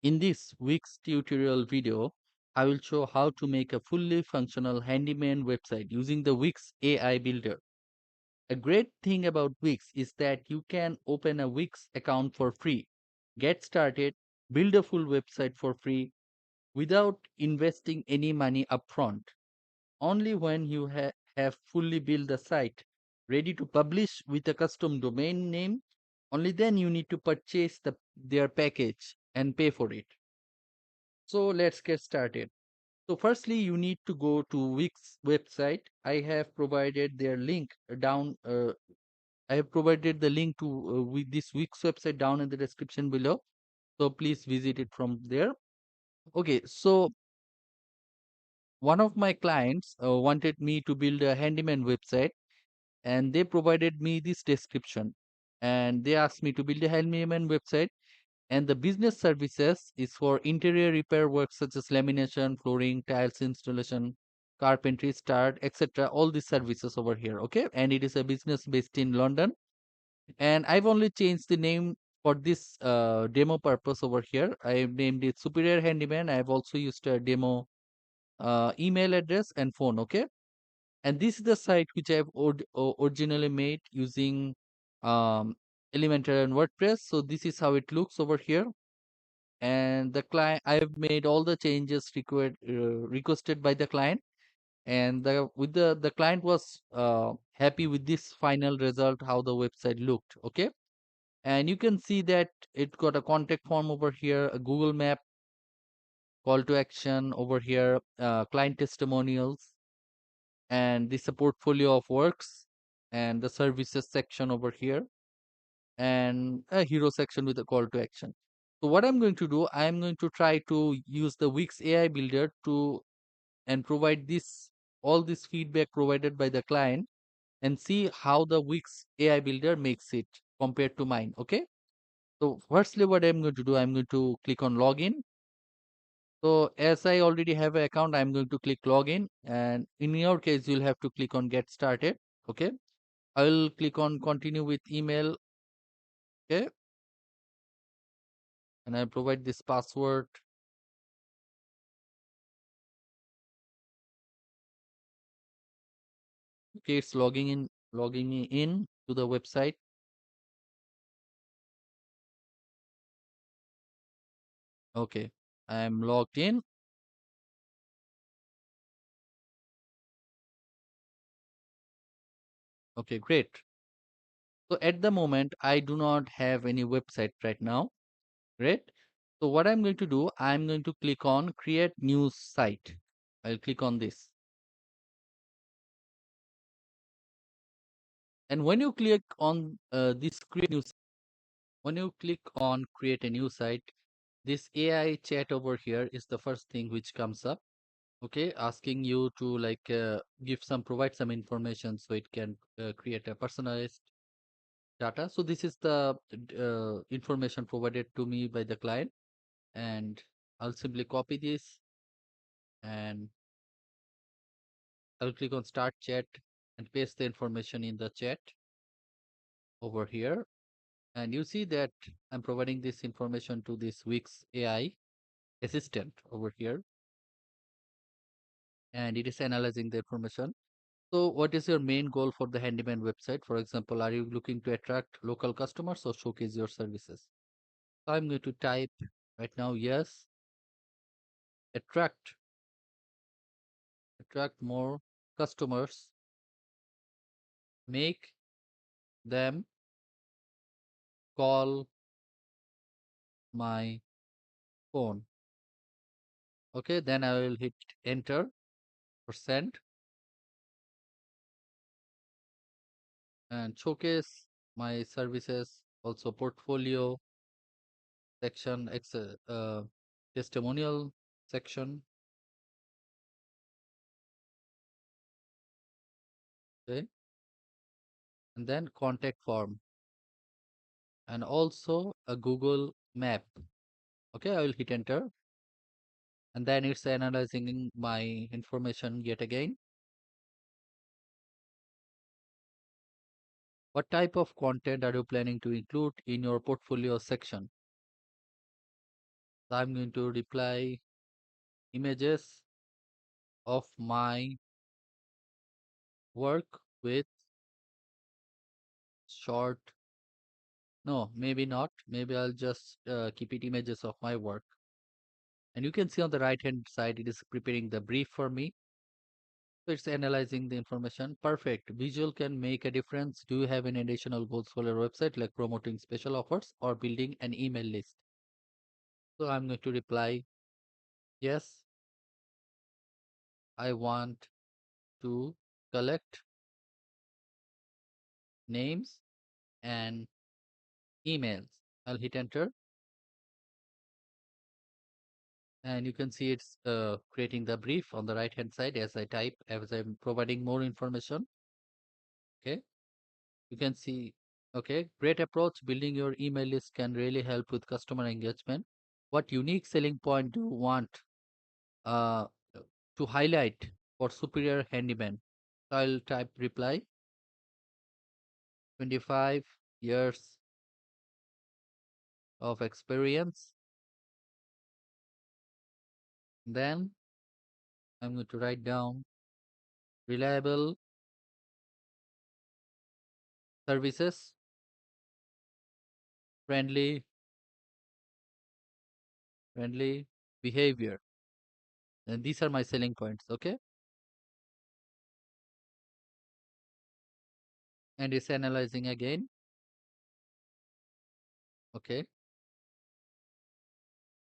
In this week's tutorial video, I will show how to make a fully functional handyman website using the Wix AI Builder. A great thing about Wix is that you can open a Wix account for free, get started, build a full website for free without investing any money upfront. Only when you have fully built the site ready to publish with a custom domain name, only then you need to purchase their package and pay for it. So let's get started. So firstly, you need to go to Wix website. I have provided their link down. I have provided the link to with this Wix website down in the description below. So please visit it from there. Okay, so one of my clients wanted me to build a handyman website, and they provided me this description. And they asked me to build a handyman website, and the business services is for interior repair work such as lamination, flooring, tiles installation, carpentry, start, etc. All these services over here. Okay, and it is a business based in London, and I've only changed the name for this demo purpose over here. I've named it Superior Handyman. I've also used a demo email address and phone. Okay, and this is the site which I've originally made using um, Elementor and WordPress. So this is how it looks over here. And the client, I've made all the changes requested by the client, and the client was happy with this final result, how the website looked. Okay, and you can see that it got a contact form over here, a Google Map, call to action over here, client testimonials, and this a portfolio of works, and the services section over here, and a hero section with a call to action. So what I'm going to do, I'm going to try to use the Wix AI builder to and provide this all this feedback provided by the client, and see how the Wix AI builder makes it compared to mine. Okay. So firstly, what I'm going to do, I'm going to click on login. So as I already have an account, I'm going to click login, and in your case, you'll have to click on get started. Okay. I will click on continue with email. Okay. And I provide this password. Okay, it's logging me in to the website. Okay, I am logged in. Okay, great. So at the moment, I do not have any website right now. Great. So what I'm going to do, I'm going to click on create new site. I'll click on this. And when you click on this create new, when you click on create a new site, this AI chat over here is the first thing which comes up. Okay, asking you to like provide some information so it can create a personalized data. So this is the information provided to me by the client, and I'll simply copy this, and I'll click on start chat and paste the information in the chat over here. And you see that I'm providing this information to this Wix AI assistant over here, and it is analyzing the information. So what is your main goal for the handyman website? For example, are you looking to attract local customers or showcase your services? So I'm going to type right now, yes, attract more customers, make them call my phone. Okay, then I will hit enter or send, and showcase my services, also portfolio section, testimonial section. Okay, and then contact form, and also a Google map. Okay, I will hit enter, and then it's analyzing my information yet again. What type of content are you planning to include in your portfolio section? So I'm going to reply images of my work with short. No, maybe not. Maybe I'll just keep it images of my work. And you can see on the right hand side, it is preparing the brief for me. So it's analyzing the information. Perfect. Visual can make a difference. Do you have any additional goals for your website, like promoting special offers or building an email list? So I'm going to reply, yes, I want to collect names and emails. I'll hit enter, and you can see it's creating the brief on the right hand side as I type, as I'm providing more information. Okay, you can see, okay, great approach. Building your email list can really help with customer engagement. What unique selling point do you want uh, to highlight for superior handyman? So I'll type reply 25 years of experience. Then I'm going to write down reliable services, friendly, friendly behavior. And these are my selling points. Okay. And it's analyzing again. Okay.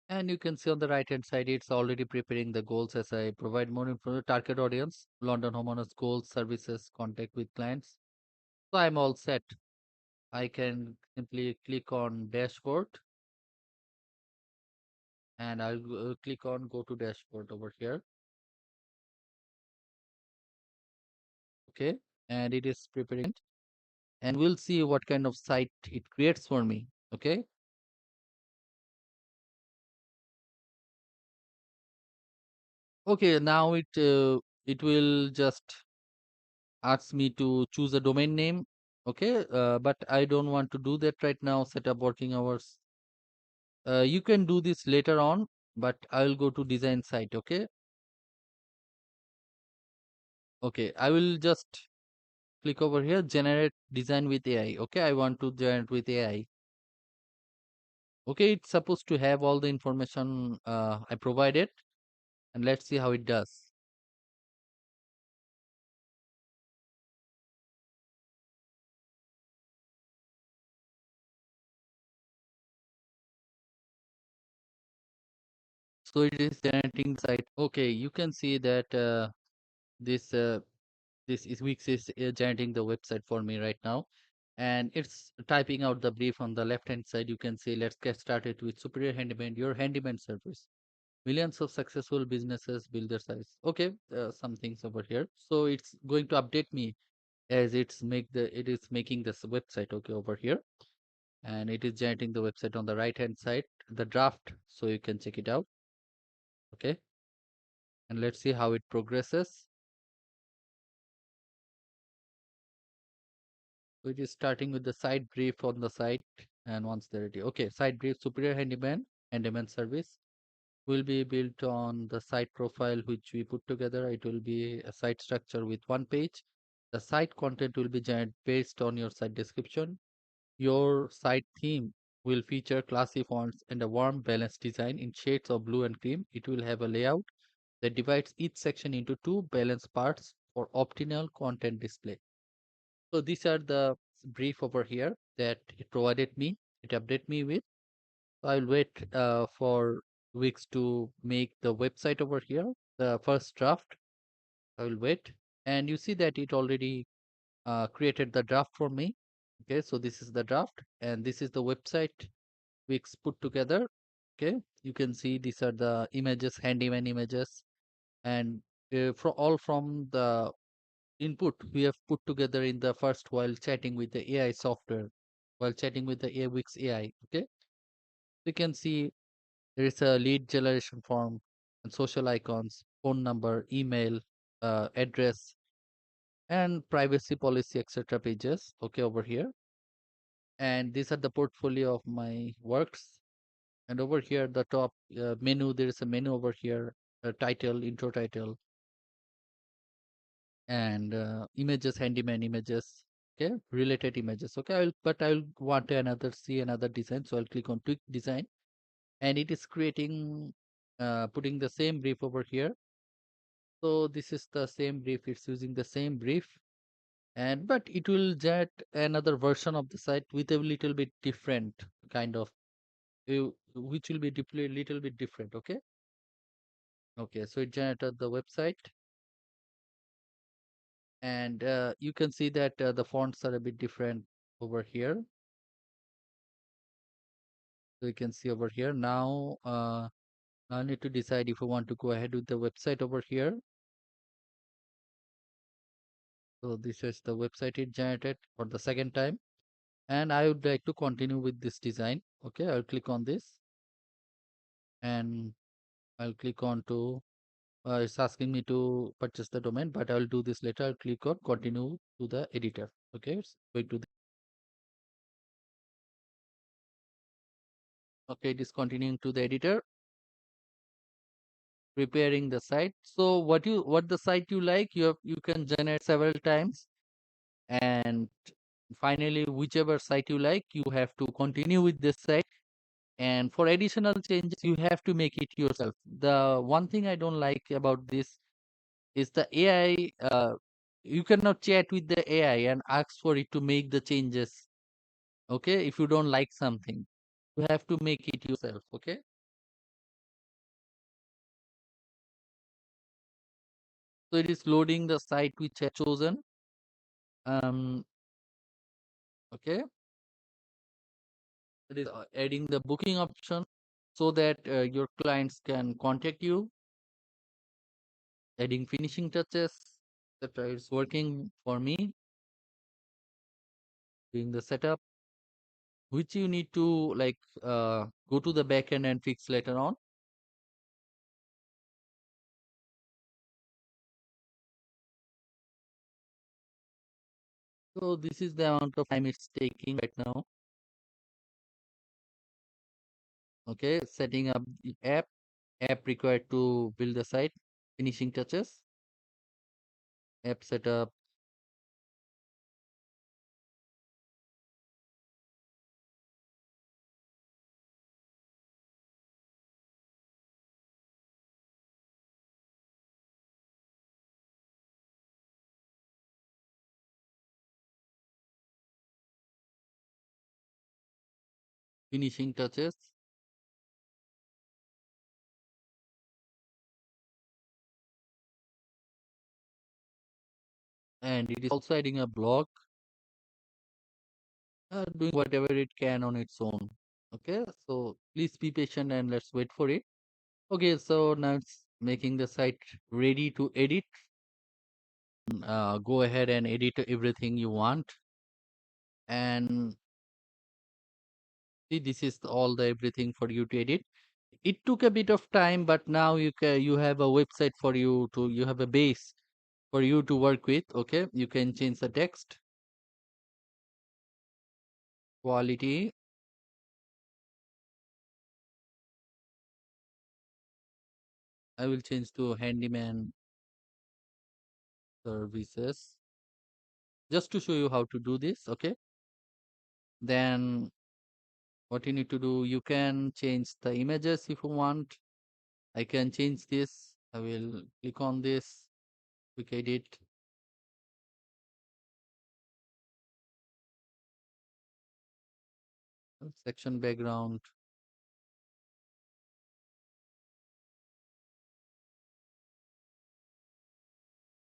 And you can see on the right hand side, it's already preparing the goals as I provide more information. Target audience, London homeowners goals, services, contact with clients. So I'm all set. I can simply click on dashboard and I'll click on go to dashboard over here. Okay. And it is preparing and we'll see what kind of site it creates for me. Okay. Okay. Now it will just asks me to choose a domain name. Okay, but I don't want to do that right now. Set up working hours. You can do this later on, but I will go to design site. Okay, okay. I will just click over here, generate design with AI. Okay, I want to generate with AI. Okay, it's supposed to have all the information I provided, and let's see how it does. So it is generating site. Okay, you can see that this this is Wix is generating the website for me right now, and it's typing out the brief on the left hand side. You can see, let's get started with superior handyman, your handyman service. Millions of successful businesses build their size. Okay, some things over here. So it's going to update me as it is making this website. Okay, over here, and it is generating the website on the right hand side, the draft, so you can check it out. Okay, and let's see how it progresses. So it is starting with the site brief on the site, and once they're ready. Okay, site brief, superior handyman service will be built on the site profile which we put together. It will be a site structure with one page. The site content will be generated based on your site description. Your site theme will feature classy fonts and a warm, balanced design in shades of blue and cream. It will have a layout that divides each section into two balanced parts for optimal content display. So these are the brief over here that it provided me. It updated me with. So I'll wait for weeks to make the website over here, the first draft. I will wait, and you see that it already created the draft for me. Okay, so this is the draft, and this is the website Wix put together. Okay, you can see these are the images, handyman images, and from the input we have put together in the first while chatting with the AI software, while chatting with the Wix AI. Okay, you can see there is a lead generation form and social icons, phone number, email, address, and privacy policy, etc. pages. Okay, over here, and these are the portfolio of my works. And over here, the top menu, there is a menu over here, title, intro title, and images, handyman images. Okay, related images. Okay, I'll want another design, so I'll click on tweak design, and it is creating, putting the same brief over here. So this is the same brief. It's using the same brief, and but it will get another version of the site with a little bit different kind of, which will be little bit different. Okay. Okay, so it generated the website, and you can see that the fonts are a bit different over here. So you can see over here now. I need to decide if I want to go ahead with the website over here. So this is the website it generated for the second time, and I would like to continue with this design. Okay, I'll click on this, and I'll click on to. It's asking me to purchase the domain, but I'll do this later. I'll click on continue to the editor. Okay, it's going to. Okay, it is continuing to the editor, preparing the site. So what the site you like, you can generate several times, and finally whichever site you like, you have to continue with this site. And for additional changes, you have to make it yourself. The one thing I don't like about this is the AI. You cannot chat with the AI and ask for it to make the changes. Okay, if you don't like something, you have to make it yourself. Okay. So it is loading the site which I chosen. Um, okay. It is adding the booking option so that your clients can contact you, adding finishing touches, etc. It's working for me, doing the setup, which you need to like go to the backend and fix later on. So this is the amount of time it's taking right now. Okay, setting up the app required to build the site, finishing touches, app setup, finishing touches, and it is also adding a blog, doing whatever it can on its own. Okay, so please be patient and let's wait for it. Okay, so now it's making the site ready to edit. Go ahead and edit everything you want. And see, this is all the everything for you to edit. It took a bit of time, but now you have a website for you have a base for you to work with. Okay, you can change the text, quality. I will change to handyman services just to show you how to do this. Okay, then what you need to do, you can change the images if you want. I can change this. I will click on this, quick edit, section background,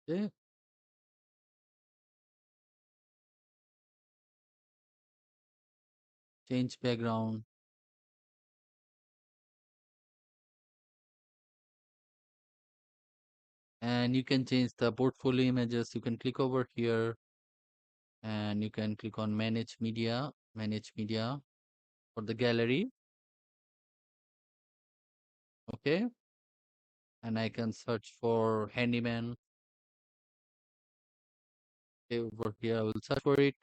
okay, change background, and you can change the portfolio images. You can click over here and you can click on manage media for the gallery. Okay, and I can search for handyman. Okay, over here I will search for it.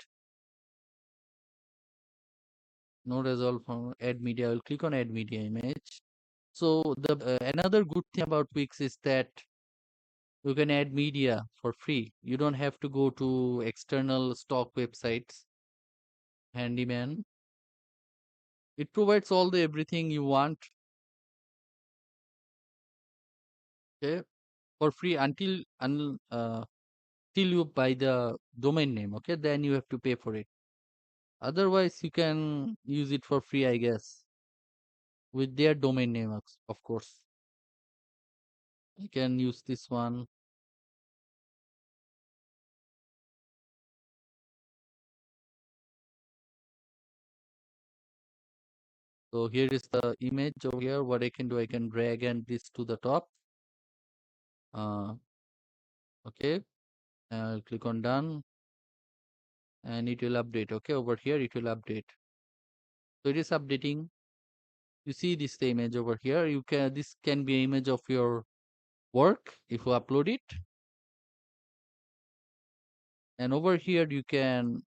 No result from add media. I will click on add media image. So the another good thing about Wix is that you can add media for free. You don't have to go to external stock websites. Handyman. It provides all the everything you want, okay, for free till you buy the domain name. Okay, then you have to pay for it. Otherwise, you can use it for free, I guess, with their domain name, of course. You can use this one. So here is the image over here. What I can do, I can drag and this to the top. Okay, I'll click on done and it will update. Okay, over here it will update. So it is updating. You see this the image over here. This can be an image of your work if you upload it. And over here you can,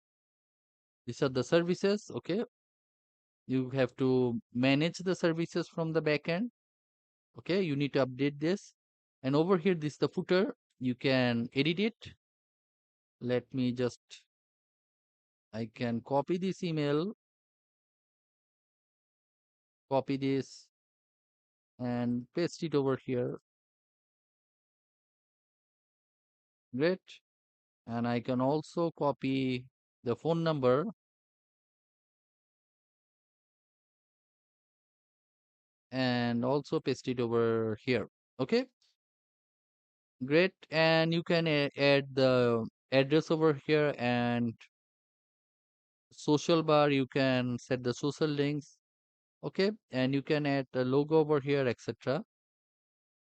these are the services. Okay, you have to manage the services from the backend. Okay, you need to update this. And over here, this the footer. You can edit it. Let me just, I can copy this email, copy this and paste it over here. Great. And I can also copy the phone number and also paste it over here. Okay, great. And you can add the address over here and social bar. You can set the social links. Okay, and you can add the logo over here, etc.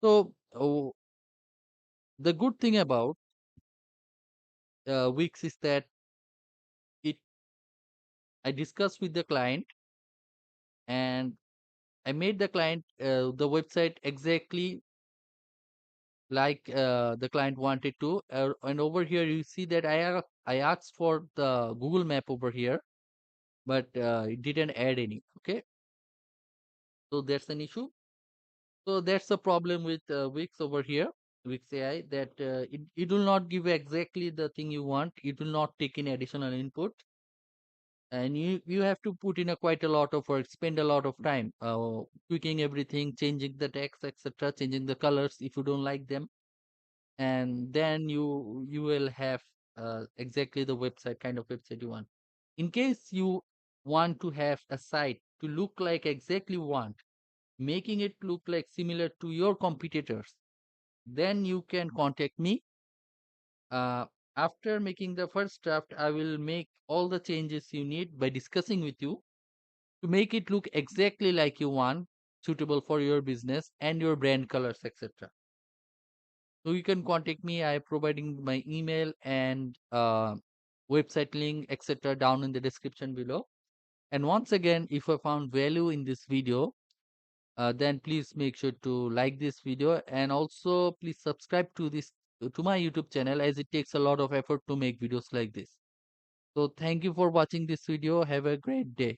So the good thing about Wix is that it I discussed with the client and I made the client the website exactly like the client wanted to. And over here you see that I asked for the Google Map over here, but it didn't add any. Okay, so that's an issue. So that's the problem with Wix over here, Wix AI, that it will not give you exactly the thing you want. It will not take in additional input, and you have to put in a quite a lot of work, spend a lot of time tweaking everything, changing the text, etc., changing the colors if you don't like them, and then you will have exactly the website kind of website you want. In case you want to have a site to look like exactly want, making it look like similar to your competitors, then you can contact me. uh, After making the first draft, I will make all the changes you need by discussing with you to make it look exactly like you want, suitable for your business and your brand colors, etc. So you can contact me. I am providing my email and website link, etc., down in the description below. And once again, if I found value in this video, then please make sure to like this video and also please subscribe to this to my YouTube channel, as it takes a lot of effort to make videos like this. So thank you for watching this video. Have a great day.